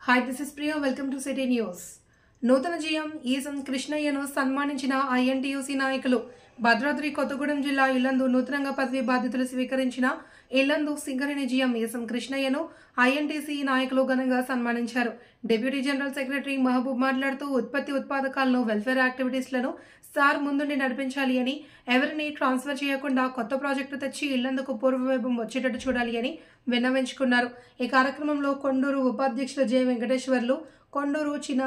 Hi, this is Priya. Welcome to City News. నూతన GM Eesam కృష్ణయ్యను సన్మానించిన INTUC నాయకులు. భద్రాద్రి కొత్తగూడెం జిల్లా ఇల్లందు నూతనంగా పదవి బాధ్యతలు స్వీకరించిన ఇల్లందు సింగరేణి జీఎం ఈసం కృష్ణయ్యను ఐఎన్టీసీ నాయకులు ఘనంగా సన్మానించారు. డిప్యూటీ జనరల్ సెక్రటరీ మహబూబ్ మాట్లాడుతూ ఉత్పత్తులను వెల్ఫేర్ యాక్టివిటీస్లను సార్ ముందుండి నడిపించాలి అని, ఎవరిని ట్రాన్స్ఫర్ చేయకుండా కొత్త ప్రాజెక్టు తెచ్చి ఇల్లందుకు పూర్వవైభవం వచ్చేటట్టు చూడాలి అని విన్నవించుకున్నారు. ఈ కార్యక్రమంలో కొండూరు ఉపాధ్యక్షులు జె వెంకటేశ్వర్లు, కొండూరు చిన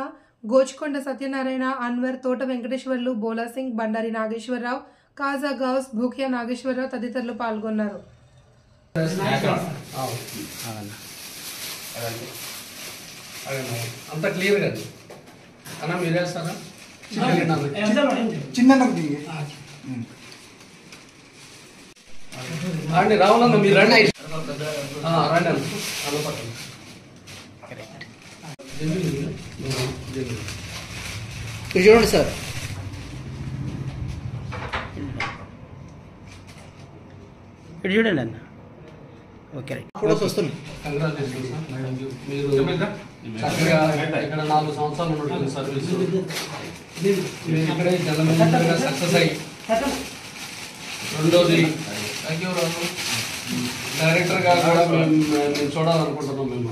గోచికొండ సత్యనారాయణ, అన్వర్, తోట వెంకటేశ్వర్లు, బోలా సింగ్, బండారి నాగేశ్వరరావు, కాజా గౌస్, భూక్యా నాగేశ్వరరావు తదితరులు పాల్గొన్నారు. అంత క్లియర్ గా అన్న మీరు వేస్తారా? రండి రావాలన్న మీరు రండి రండి అన్న పక్కన చూడండి సార్. ఇక్కడ చూడండి అన్న. Okay right. ఫోటోస్ వస్తున్నాయి. Congratulation sir. మీరు చక్కగా ఇక్కడ 4 సంవత్సరాలు ఉన్నటువంటి సర్వీస్ మీరు ఇక్కడే జనరల్ మేనేజర్గా సక్సెస్ అయ్యి, రెండోది డైరెక్టర్గా కూడా మేము చూడాలనుకుంటున్నాం. మేము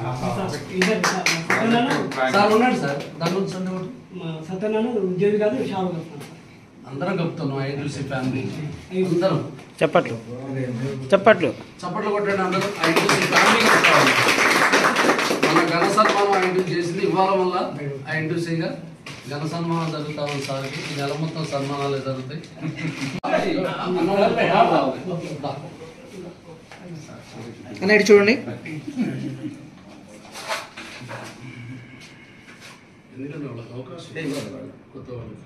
సార్ ఉన్నాడు సార్, దాంట్లో సత్యనారాయణ ఉద్యోగి కాదు, అందరం కలుపుతున్నాం. ఐఎన్టీయూసీ ఫ్యామిలీ అందరం చప్పట్లు కొట్టండి. అందరూ ఐఎన్టీయూసీ ఫ్యామిలీ కలుపుకోవాలి. మన ఘన సన్మానం ఐఎన్టీయూసీ చేసింది ఇవాళ వల్ల ఐఎన్టీయూసీగా ఘన సన్మానం జరుగుతా ఉంది సార్కి. ఈ నెల మొత్తం సన్మానాలే జరుగుతాయి. అన్న ఇటు చూడండి. ఎందుకంటే వాళ్ళకి అవకాశం కొత్త వాళ్ళకి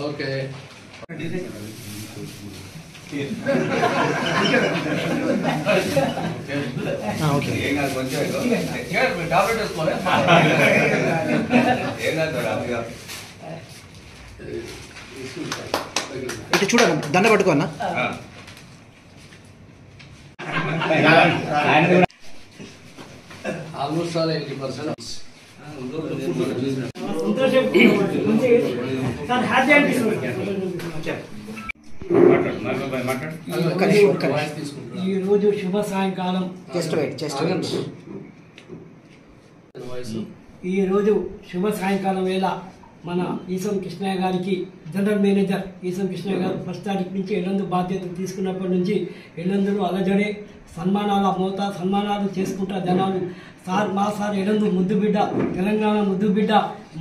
ఓకే. టాబ్లెట్ వేసుకోవాలి. ఇటు చూడండి, దండ పట్టుకో అన్న. Almost all 80%. ఈ రోజు శుభ సాయంకాలం. ఈ రోజు శుభ సాయంకాలం వేళ మన ఈసం కృష్ణయ్య గారికి, జనరల్ మేనేజర్ ఈసం కృష్ణయ్య గారు ఫస్ట్ తారీఖు నుంచి ఇల్లందు బాధ్యతలు తీసుకున్నప్పటి నుంచి ఇల్లందులో అలజడే, సన్మానాల మోత, సన్మానాలు చేసుకుంటా జనాలు. సార్ మా సార్ ఇల్లందు ముద్దు బిడ్డ, తెలంగాణ ముద్దు బిడ్డ,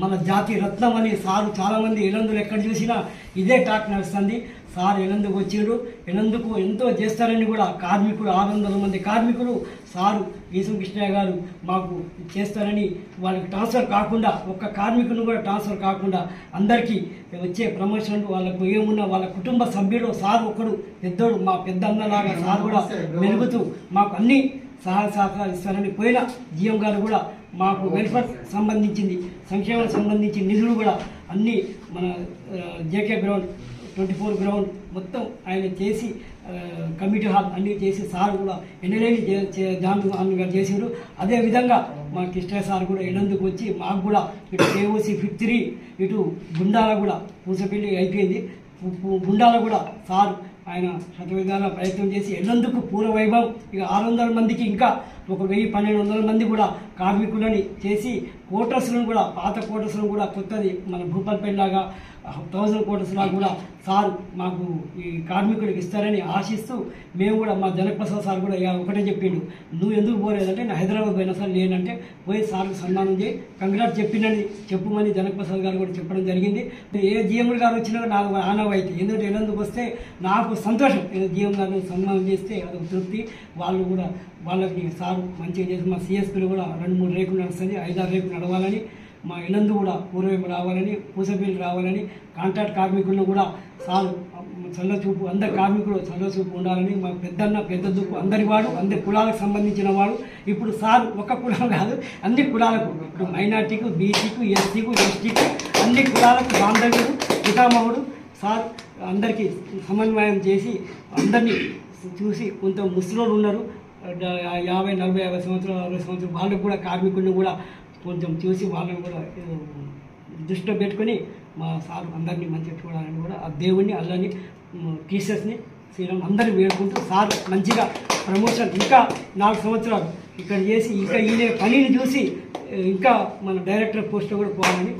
మన జాతి రత్నం అని సారు చాలామంది ఇల్లందులు ఎక్కడ చూసినా ఇదే టాక్ నడుస్తుంది. సార్ ఇల్లందుకు వచ్చిండు, ఇల్లందుకు ఎంతో చేస్తారని కూడా కార్మికులు 600 మంది కార్మికులు సారు ఈసం కృష్ణయ్య గారు మాకు చేస్తారని, వాళ్ళకి ట్రాన్స్ఫర్ కాకుండా, ఒక్క కార్మికుని కూడా ట్రాన్స్ఫర్ కాకుండా అందరికీ వచ్చే ప్రమోషన్లు వాళ్ళకు ఏమున్నా వాళ్ళ కుటుంబ సభ్యులు సార్ ఒకడు పెద్దోడు, మా పెద్ద అన్నలాగా సార్ కూడా మెలుగుతూ మాకు అన్ని సహాయ సహకారాలు ఇస్తారని, పోయిన జీఎం గారు కూడా మాకు వెల్ఫేర్ సంబంధించింది, సంక్షేమం సంబంధించి నిధులు కూడా అన్నీ మన జేకే గ్రౌండ్ 24 గ్రౌండ్ మొత్తం ఆయన చేసి, కమిటీ హాల్ అన్నీ చేసి సార్ కూడా ఎన్నలేని జాన్ చేసారు. అదేవిధంగా మా కృష్ణ సార్ కూడా ఎన్నందుకు వచ్చి మాకు కూడా ఇటు KOC 53 ఇటు గుండాల కూడా పూసపెళ్లి అయిపోయింది. గుండాల కూడా సార్ ఆయన శతవిధాల ప్రయత్నం చేసి ఎన్నందుకు పూర్వవైభవం. ఇక 600 మందికి ఇంకా ఒక 1000-1200 మంది కూడా కార్మికులని చేసి, క్వార్టర్స్లను కూడా, పాత క్వార్టర్స్లను కూడా కొత్తది మన భూపాల్పేటలాగా 1000 క్వార్టర్స్లా కూడా సార్ మాకు ఈ కార్మికుడికి ఇస్తారని ఆశిస్తూ, మేము కూడా మా జనప్రసాద్ సార్ కూడా ఒకటే చెప్పిండు, నువ్వు ఎందుకు పోలేదంటే నా హైదరాబాద్ పోయినా సార్ లేనంటే, పోయి సార్కి సన్మానం చేయి, కంగ్రాట్స్ చెప్పుమని జనప్రసాద్ గారు కూడా చెప్పడం జరిగింది. ఏ జీఎం గారు వచ్చినా నాకు ఆనవాయితీ, ఎందుకంటే ఎన్నందుకు వస్తే నాకు సంతోషం. జీఎం గారిని సన్మానం చేస్తే అదొక తృప్తి. వాళ్ళు కూడా వాళ్ళకి సార్ మంచిగా చేసి, మా సిఎస్పీలు కూడా 2-3 రేకులు నడుస్తుంది, 5-6 రేకులు నడవాలని, మా ఇల్లందు కూడా పూర్వవైపు రావాలని, పూసపల్లి రావాలని, కాంట్రాక్ట్ కార్మికులను కూడా సార్ చల్లచూపు, అందరి కార్మికులు చల్లచూపు ఉండాలని, మా పెద్దన్న పెద్ద దుక్కు అందరి వాడు, అందరి కులాలకు సంబంధించిన వాడు. ఇప్పుడు సార్ ఒక కులం కాదు, అన్ని కులాలకు, ఇప్పుడు మైనార్టీకు, బీసీకు, ఎస్సీకు, ఎస్టీకు, అన్ని కులాలకు బాంధవ్యుడు, పితామహుడు. సార్ అందరికీ సమన్వయం చేసి అందరినీ చూసి కొంత ముసలోళ్ళు ఉన్నారు 50, 40, 50 సంవత్సరాలు 60 సంవత్సరాలు వాళ్ళకు కూడా కార్మికుడిని కూడా కొంచెం చూసి వాళ్ళని కూడా దృష్టిలో పెట్టుకొని మా సార్ అందరినీ మంచిగా చూడాలని కూడా ఆ దేవుణ్ణి అల్లని టీచర్స్ని శ్రీరామ్ అందరినీ వేడుకుంటూ సార్ మంచిగా ప్రమోషన్ ఇంకా 4 సంవత్సరాలు ఇక్కడ చేసి ఇంకా ఈయన పనిని చూసి ఇంకా మన డైరెక్టర్ పోస్ట్ కూడా పోవాలని